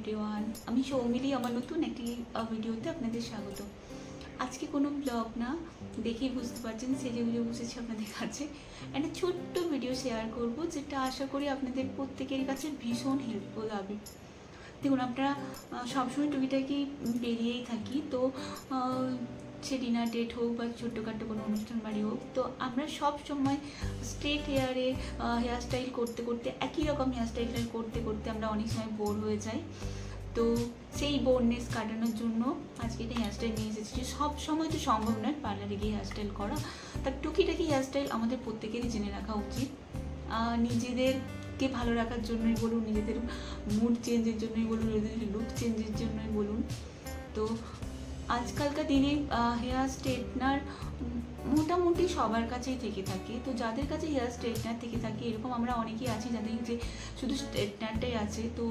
Everyone, আমি সৌমিলি। আমার নতুন একটি ভিডিওতে আপনাদের স্বাগত। আজকে কোনো ব্লগ না, দেখেই বুঝতে পারছেন সেজে গুজে বসেছি আপনাদের কাছে। একটা ছোট্ট ভিডিও শেয়ার করব, যেটা আশা করি আপনাদের প্রত্যেকের কাছে ভীষণ হেল্পফুল হবে। দেখুন, আপনারা সবসময় টুকিটাকি বেরিয়েই থাকি, তো সে ডিনার ডেট হোক বা ছোট্টখাটো কোনো অনুষ্ঠান বাড়ি হোক, তো আমরা সব সময় স্ট্রেট হেয়ারে হেয়ার স্টাইল করতে করতে, একই রকম হেয়ার স্টাইল করতে করতে আমরা অনেক সময় বোর হয়ে যাই। তো সেই বোরনেস কাটানোর জন্য আজকে একটা হেয়ার স্টাইল নিয়ে এসেছি। সব সময় তো সম্ভব নয় পার্লারে গিয়ে হেয়ার স্টাইল করা, তার টুকিটাকি হেয়ার স্টাইল আমাদের প্রত্যেকেরই জেনে রাখা উচিত। নিজেদেরকে ভালো রাখার জন্যই বলুন, নিজেদের মুড চেঞ্জের জন্যই বলুন, নিজেদের লুক চেঞ্জের জন্যই বলুন। তো আজকালকার দিনে হেয়ার স্ট্রেটনার মোটামুটি সবার কাছেই থেকে থাকে। তো যাদের কাছে হেয়ার স্ট্রেটনার থেকে থাকে, এরকম আমরা অনেকেই আছি যাদের যে শুধু স্ট্রেটনারটাই আছে, তো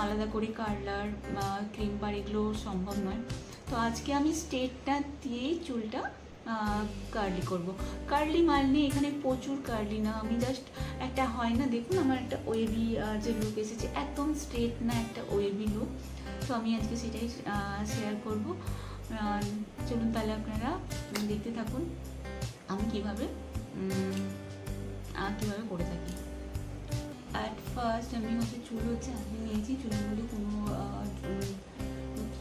আলাদা করে কার্লার বা ক্রিম্পার এগুলো সম্ভব নয়। তো আজকে আমি স্ট্রেটনার দিয়েই চুলটা কার্লি করব। কার্লি মানে এখানে প্রচুর কার্লি না, আমি জাস্ট একটা হয় না, দেখুন আমার একটা ওয়েভি যে লুক এসেছে, একদম স্ট্রেট না, একটা ওয়েভি লুক। তো আমি আজকে সেটাই শেয়ার করব। চলুন তাহলে আপনারা দেখতে থাকুন আমি কিভাবে করে থাকি। অ্যাট ফার্স্ট আমি চুল আজকে নিয়েছি, চুলের মধ্যে কোনো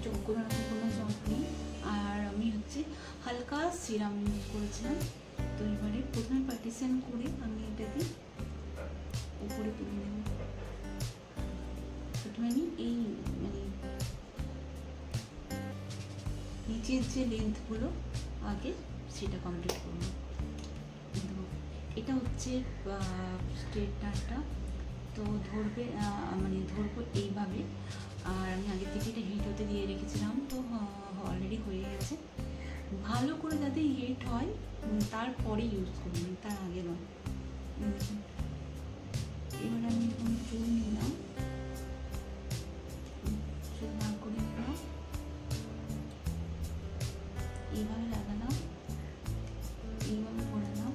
চোখ গোলানোর কোনো জট নেই, আর আমি হালকা সিরাম ইউজ করেছিলাম। তো এবারে প্রথমে পার্টিশন করে আমি এটাকে উপরে তুলে নেব। প্রথমে আমি এই নিচের যে লেন্থগুলো আগে সেটা কমপ্লিট করবো। এটা স্ট্রেটনারটা, তো ধরবো এইভাবে। আর আমি আগে থেকে এটা হিট হতে দিয়ে রেখেছিলাম, তো অলরেডি হয়ে গেছে। ভালো করে যাতে হিট হয় তারপরে ইউজ করবেন, তার আগে নয়। এবার আমি চুল নিলাম, চুল ভাগ করে নিলাম, এইভাবে লাগালাম, এইভাবে ঘোরালাম,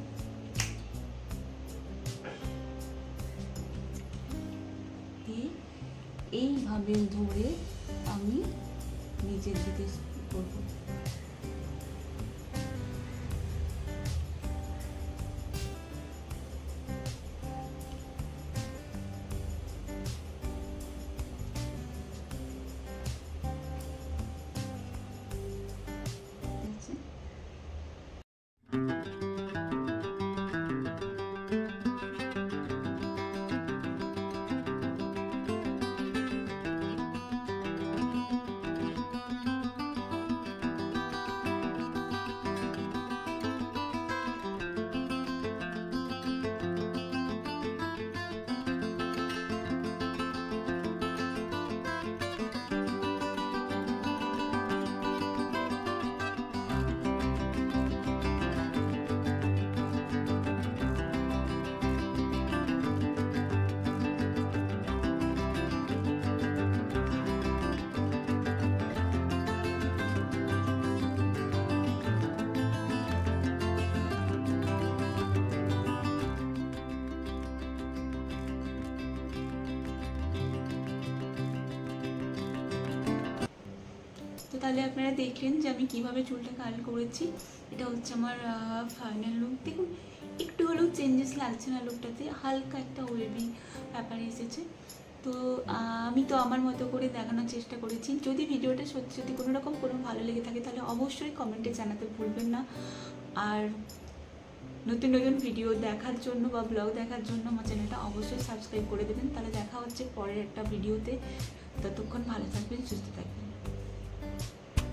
এইভাবে ধরে আমি নিচের দিকে করবো। তো তাহলে আপনারা দেখলেন যে আমি কিভাবে চুলটা কার্ল করেছি। এটা আমার ফাইনাল লুক। দেখুন, একটু হলেও চেঞ্জেস লাগছে না লুকটাতে, হালকা একটা ওয়েভি ব্যাপার এসেছে। তো আমি তো আমার মতো করে দেখানোর চেষ্টা করেছি। যদি ভিডিওটা সত্যি কোনো রকম ভালো লেগে থাকে তাহলে অবশ্যই কমেন্টে জানাতে ভুলবেন না। আর নতুন নতুন ভিডিও দেখার জন্য বা ব্লগ দেখার জন্য আমার চ্যানেলটা অবশ্যই সাবস্ক্রাইব করে দেবেন। তাহলে দেখা হচ্ছে পরের একটা ভিডিওতে। ততক্ষণ ভালো থাকবেন, সুস্থ থাকবেন।